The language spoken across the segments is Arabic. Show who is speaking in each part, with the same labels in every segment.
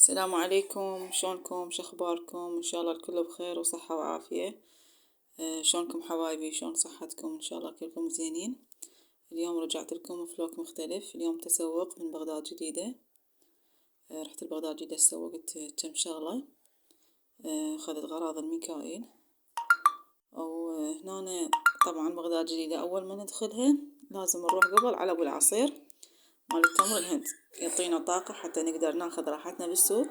Speaker 1: السلام عليكم، شلونكم؟ شخباركم؟ إن شاء الله الكل بخير وصحة وعافية. شلونكم حبايبي؟ شلون صحتكم؟ إن شاء الله كلكم زينين. اليوم رجعت لكم فلوق مختلف. اليوم تسوق من بغداد جديدة. رحت لبغداد جديدة سوقت كم شغلة. خذت غراض الميكائيل. وهنا طبعا بغداد جديدة أول ما ندخلها لازم نروح قبل على أبو العصير مال التمر الهند، يعطينا طاقة حتى نقدر ناخذ راحتنا بالسوق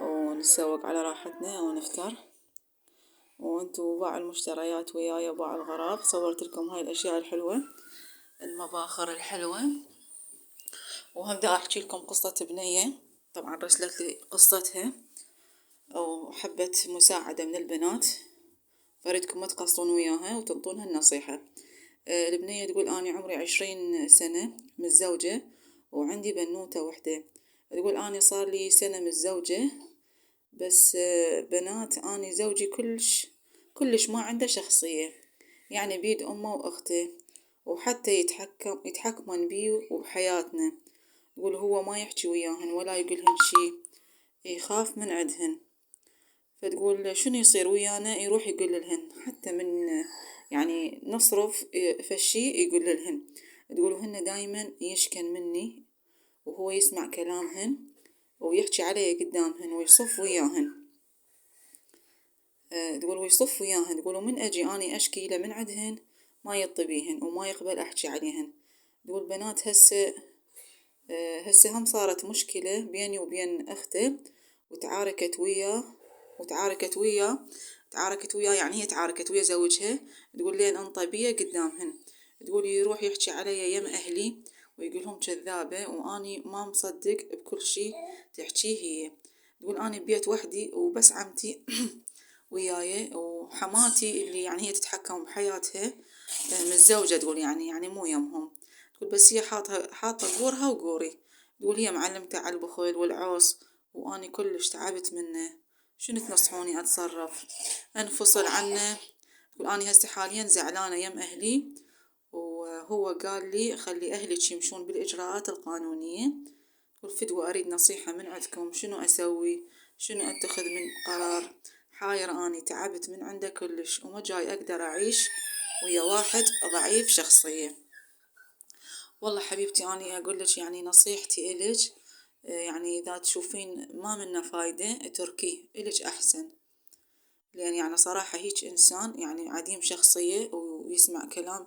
Speaker 1: ونتسوق على راحتنا ونفطر. وانتو باعوا المشتريات وياي وباعوا الغراض. صورت لكم هاي الأشياء الحلوة، المباخر الحلوة. وهم دا أحكي لكم قصة بنية طبعا رسلت لي قصتها وحبت مساعدة من البنات، فأريدكم ما تقصرون وياها وتنطونها النصيحة. البنية تقول أنا عمري 20 سنة متزوجة وعندي بنوتة وحدة. تقول أنا صار لي سنة متزوجة بس بنات أنا زوجي كلش ما عنده شخصية، يعني بيد أمه وأخته، وحتى يتحكمن بي وبحياتنا. يقول هو ما يحكي وياهن ولا يقولهن شي، يخاف من عدهن. فتقول شنو يصير ويانا يروح يقول لهن، حتى من يعني نصرف فشي يقول لهن. تقول هن دايما يشكن مني وهو يسمع كلامهن ويحكي علي قدامهن ويصف وياهن. تقول ويصف وياهن. تقول ومن أجي أني أشكي له من عدهن ما يطبيهن وما يقبل أحكي عليهن. تقول بنات هسه هم صارت مشكلة بيني وبين أخته وتعاركت وياه يعني هي تعاركت ويا زوجها. تقول لين انطبيه قدامهن. تقول يروح يحكي علي يم أهلي ويقولهم كذابة وأني ما مصدق بكل شي تحكيه هي. تقول أنا ببيت وحدي وبس عمتي وياي وحماتي اللي يعني هي تتحكم بحياتها متزوجة. تقول يعني مو يمهم. تقول بس هي حاطة قورها وقوري. تقول هي معلمته على البخل والعوص وأني كلش تعبت منه. شنو تنصحوني أتصرف؟ أنفصل عنه؟ تقول أني هسه حاليا زعلانة يم أهلي وهو قال لي خلي أهلك يمشون بالإجراءات القانونية. تقول فدوة أريد نصيحة من عندكم، شنو أسوي؟ شنو أتخذ من قرار؟ حايرة أني تعبت من عنده كلش وما جاي أقدر أعيش ويا واحد ضعيف شخصية. والله حبيبتي أنا أقولك يعني نصيحتي إلك يعني إذا تشوفين ما منه فايدة اتركيه إلك أحسن، لأن يعني صراحة هيج إنسان يعني عديم شخصية ويسمع كلام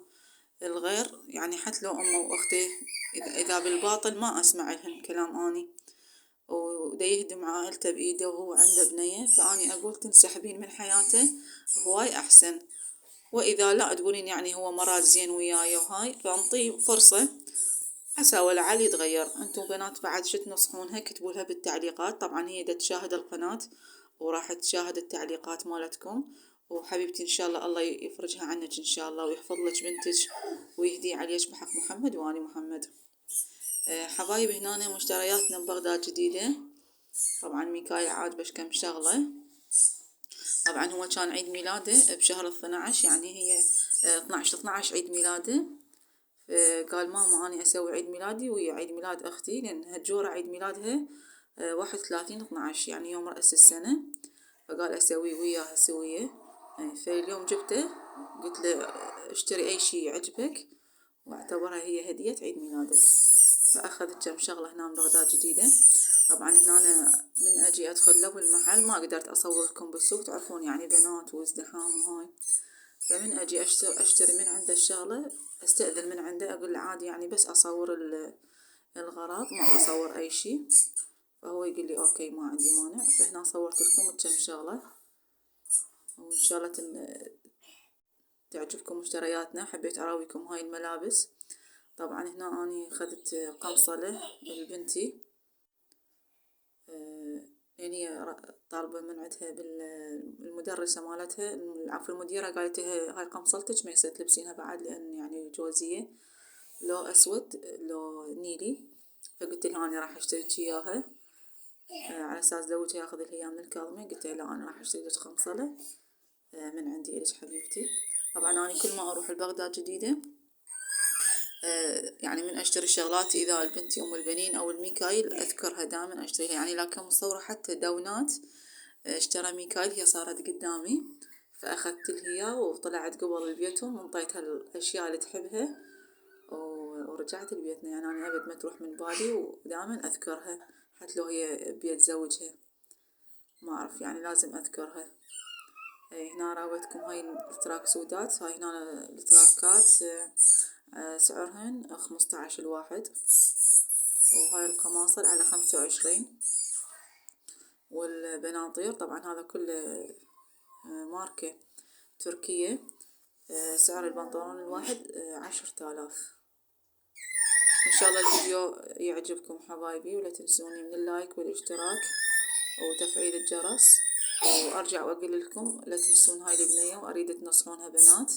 Speaker 1: الغير، يعني حتى لو أمه وأخته إذا بالباطل ما أسمع لهن كلام أني، ودا يهدم عائلته بإيده وهو عنده بنية. فأني أقول تنسحبين من حياته هواي أحسن. وإذا لا تقولين يعني هو مراد زين وياي وهاي فانطيه فرصة عسى ولعل يتغير. انتم بنات بعد شو تنصحونها كتبولها بالتعليقات. طبعا هي دا تشاهد القناة وراح تشاهد التعليقات مالتكم. وحبيبتي إن شاء الله يفرجها عنك إن شاء الله ويحفظ لك بنتك ويهدي عليك بحق محمد وآل محمد. حبايبي هنا مشترياتنا ببغداد جديدة. طبعا ميكايل عاجبش كم شغلة. طبعا هو كان عيد ميلاده بشهر 12، يعني هي 12 عيد ميلاده. قال ماما أنا أسوي عيد ميلادي ويا عيد ميلاد أختي، لأن هالجورة عيد ميلادها 31/12 يعني يوم رأس السنة، فقال أسوي وياها سوية. فاليوم جبته قلت له اشتري أي شي يعجبك واعتبرها هي هدية عيد ميلادك. فأخذت كم شغلة هنا من بغداد جديدة. طبعا هنا أنا من أجي أدخل له المحل ما قدرت أصور لكم بالسوق، تعرفون يعني بنات وازدحام وهاي. فمن أجي أشتري من عنده الشغلة أستأذن من عنده أقول له عادي يعني بس أصور الغراض ما أصور أي شي. فهو يقول لي أوكي ما عندي مانع. فهنا صورت لكم كم شغلة وإن شاء الله تعجبكم مشترياتنا. حبيت أراويكم هاي الملابس. طبعا هنا أني أخذت قمصلة لبنتي، يعني طالبة من عندها بالمدرسة مالتها العفو المديرة قالت هاي قمصلتك ما يصير تلبسينها بعد لأن يعني جوزية لو أسود لو نيلي. فقلت لها أنا راح أشتريك إياها على أساس زوجها ياخذ الهيام من الكاظمة. قلت لا أنا راح أشتري لك قمصلة من عندي إلك حبيبتي. طبعا أنا كل ما أروح لبغداد جديدة يعني من أشتري الشغلات إذا البنتي أم البنين أو الميكايل أذكرها دائما أشتريها، يعني لكن مصورة حتى داونات اشترى ميكايل هي صارت قدامي فأخذت هي وطلعت قبل لبيتهم وانطيتها الأشياء اللي تحبها ورجعت لبيتنا. يعني أنا أبد ما تروح من بالي ودائما أذكرها حتى لو هي بيت زوجها، ما أعرف يعني لازم أذكرها. هنا راوتكم هاي التراك سودات، هاي هنا التراكات سعرهن 15 الواحد، وهاي القماصل على 25. والبناطير طبعا هذا كله ماركة تركية. سعر البنطلون الواحد 10,000. إن شاء الله الفيديو يعجبكم حبايبي، ولا تنسوني من اللايك والاشتراك وتفعيل الجرس. وأرجع وأقول لكم لا تنسون هاي البنية وأريد تنصرونها بنات،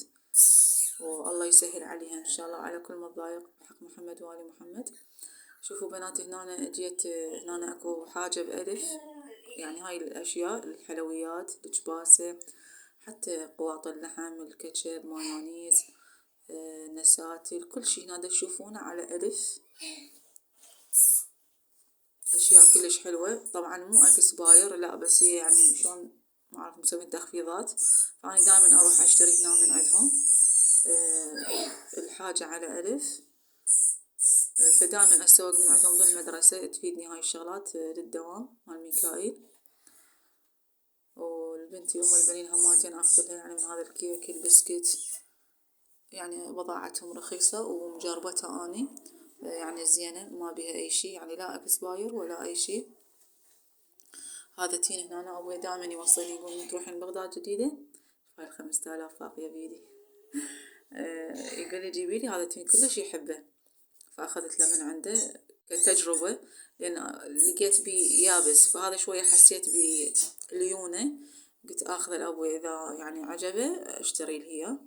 Speaker 1: والله يسهل عليها إن شاء الله على كل ما تضايق بحق محمد وآل محمد. شوفوا بناتي هنا جيت هنا أكو حاجة بألف، يعني هاي الأشياء الحلويات الجباسة حتى قواط اللحم الكاتشب مايونيز نساتل كل شي هنا تشوفونه على ألف. أشياء كلش حلوة، طبعا مو اكسباير لا، بس هي يعني شلون ما أعرف مسوين تخفيضات، فأنا دائما أروح أشتري هنا من عندهم الحاجة على ألف. فدائما أسوق من عندهم للمدرسة، تفيدني هاي الشغلات للدوام مال ميكائيل. والبنتي أم البنين هماتين أخذلها يعني من هذا الكيك البسكت، يعني بضاعتهم رخيصة ومجربتها أني يعني زينة ما بها أي شي، يعني لا اكسباير ولا أي شي. هذا تين هنا أبوي دائما يوصلني يقول تروحين بغداد جديدة هاي 5000 باقية بيدي. يقول لي جيبي لي هذا تين كلش يحبه، فأخذت له من عنده كتجربة، لأن لقيت بيه يابس فهذا شوية حسيت بليونة، قلت آخذ لأبوي إذا يعني عجبه اشتري لي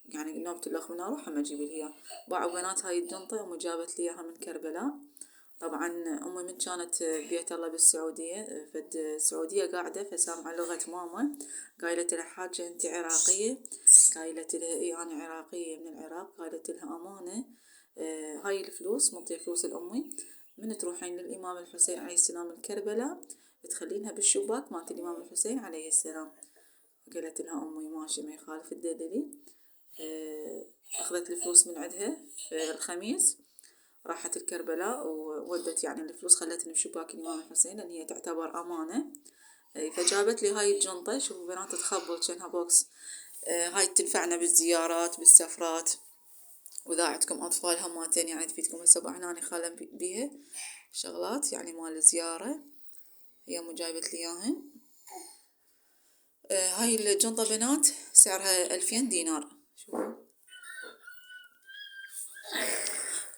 Speaker 1: يعني نوبة الأخ من أروح أما أجيب لي باعوا بنات هاي الجنطة. أمي جابت لي إياها من كربلاء. طبعا أمي من كانت بيت الله بالسعودية، فد السعودية قاعدة فسامعة لغة ماما، قايلت لها حاجة أنت عراقية؟ قايلت لها إيه أنا عراقية من العراق. قالت لها أمانة هاي الفلوس منطية فلوس الأمي، من تروحين للإمام الحسين عليه السلام الكربلاء تخلينها بالشباك مالت الإمام الحسين عليه السلام. قالت لها أمي ماشي ما يخالف تدللي. أخذت الفلوس من عندها في الخميس، راحت الكربلاء وودت يعني الفلوس خلتني بشباك الإمام الحسين لأن هي تعتبر أمانة. فجابت لي هاي الجنطة، شوفوا بنات تخبل كأنها بوكس. هاي تنفعنا بالزيارات بالسفرات، وإذا عندكم أطفال هماتين يعني تفيدكم. هسه هنا خالة بيها شغلات يعني مال الزيارة، هي مو جايبت لي إياهن. هاي الجنطة بنات سعرها 2000 دينار. شوفوا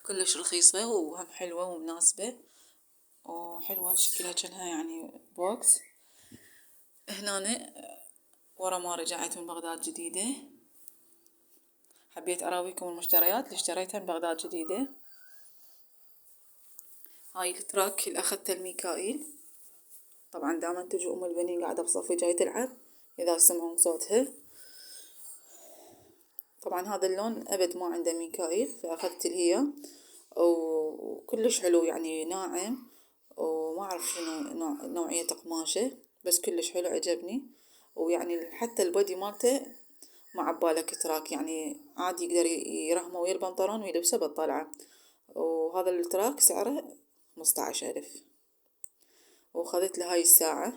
Speaker 1: كلش رخيصة وهم حلوة ومناسبة وحلوة، شكلها كأنها يعني بوكس. هنا ورا ما رجعت من بغداد جديدة حبيت أراويكم المشتريات اللي اشتريتها من بغداد جديدة. هاي التراك اللي أخذته الميكائيل، طبعا دائما تجي أم البنين قاعدة بصفي جاي تلعب إذا سمعون صوتها. طبعا هذا اللون أبد ما عنده ميكائيل فأخذت هي، وكلش حلو يعني ناعم، وما أعرف شنو نوعية قماشة بس كلش حلو عجبني. ويعني حتى البودي مالته ما عبالك تراك، يعني عادي يقدر يرهمه ويا البنطلون ويلبسه بالطلعة. وهذا التراك سعره 15,000. وخذت له هاي الساعة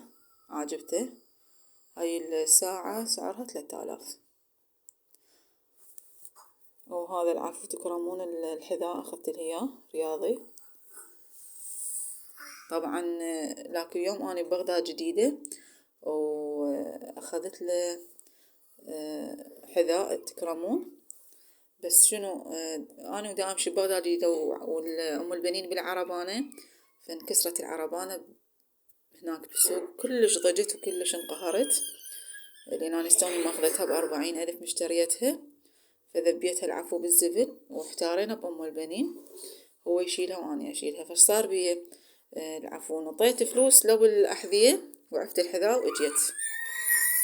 Speaker 1: عاجبته، هاي الساعة سعرها 3000. وهذا العفو تكرمون الحذاء أخذت له إياه رياضي. طبعا ذاك اليوم أنا ببغداد جديدة وأخذت له حذاء تكرمون، بس شنو أنا ودا أمشي ببغداد جديدة وأم البنين بالعربانة، فانكسرت العربانة هناك بالسوق كلش ضجت وكلش انقهرت، لأن أنا استوني ماخذتها ب40,000 مشتريتها، فذبيتها العفو بالزبل واحتارينا بأم البنين، هو يشيلها وأنا أشيلها. فصار بي العفو نطيت فلوس لو بالأحذية وعفت الحذاء وإجيت.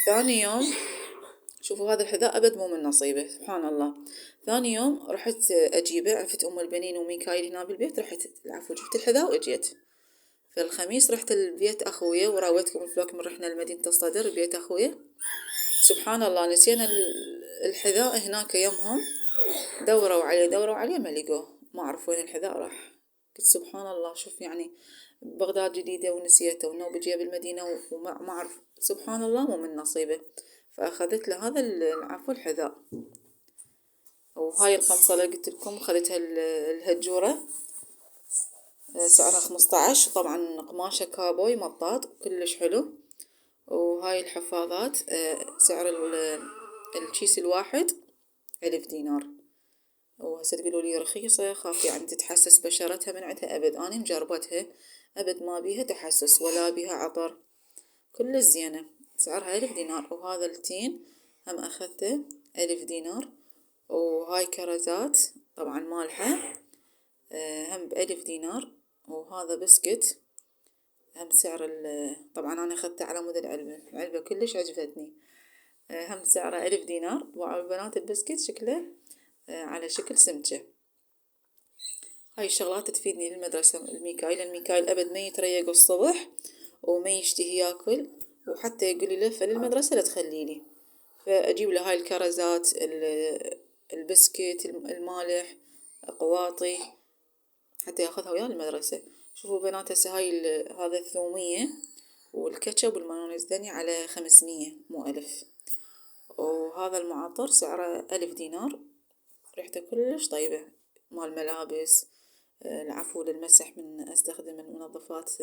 Speaker 1: ثاني يوم شوفوا هذا الحذاء أبد مو من نصيبه، سبحان الله. ثاني يوم رحت أجيبه، عرفت أم البنين وميكايل هنا بالبيت، رحت العفو جبت الحذاء وأجيت. فالخميس رحت لبيت أخويا، وراوتكم الفلوك من رحنا لمدينة الصدر بيت أخويا. سبحان الله نسينا الحذاء هناك يمهم، دوروا عليه ما لقوه، ما أعرف وين الحذاء راح. قلت سبحان الله، شوف يعني بغداد جديدة ونسيته، وإنه بجيه بالمدينة وما أعرف، سبحان الله مو من نصيبه. فأخذت له هذا العفو الحذاء. وهاي القمصة اللي قلت لكم خذتها الهجورة، سعرها 15، طبعا قماشة كابوي مطاط كلش حلو. وهاي الحفاظات سعر الكيس الواحد 1000 دينار. وهسه تقولوا لي رخيصة، خاف يعني تتحسس بشرتها من عندها، أبد أنا مجربتها أبد ما بيها تحسس ولا بيها عطر، كل زينة. سعرها 1000 دينار. وهذا التين هم أخذته 1000 دينار. وهاي كرزات طبعا مالحة هم ب1000 دينار. وهذا بسكت هم سعر طبعا أنا أخذته على مود العلبة كلش عجبتني، هم سعره 1000 دينار. وبنات البسكت شكله على شكل سمكة. هاي الشغلات تفيدني للمدرسة. الميكايل أبد ما يتريق الصبح وما يشتهي ياكل، وحتى يقول لي لفة للمدرسة لا تخليلي، فأجيب له هاي الكرزات، البسكت المالح، قواطي، حتى ياخذها وياه المدرسة. شوفوا بنات هسه هاي هذا الثومية والكاتشب والمايونيز دني على 500 مو 1000. وهذا المعطر سعره 1000 دينار، ريحته كلش طيبة، مال ملابس، العفو للمسح من أستخدم المنظفات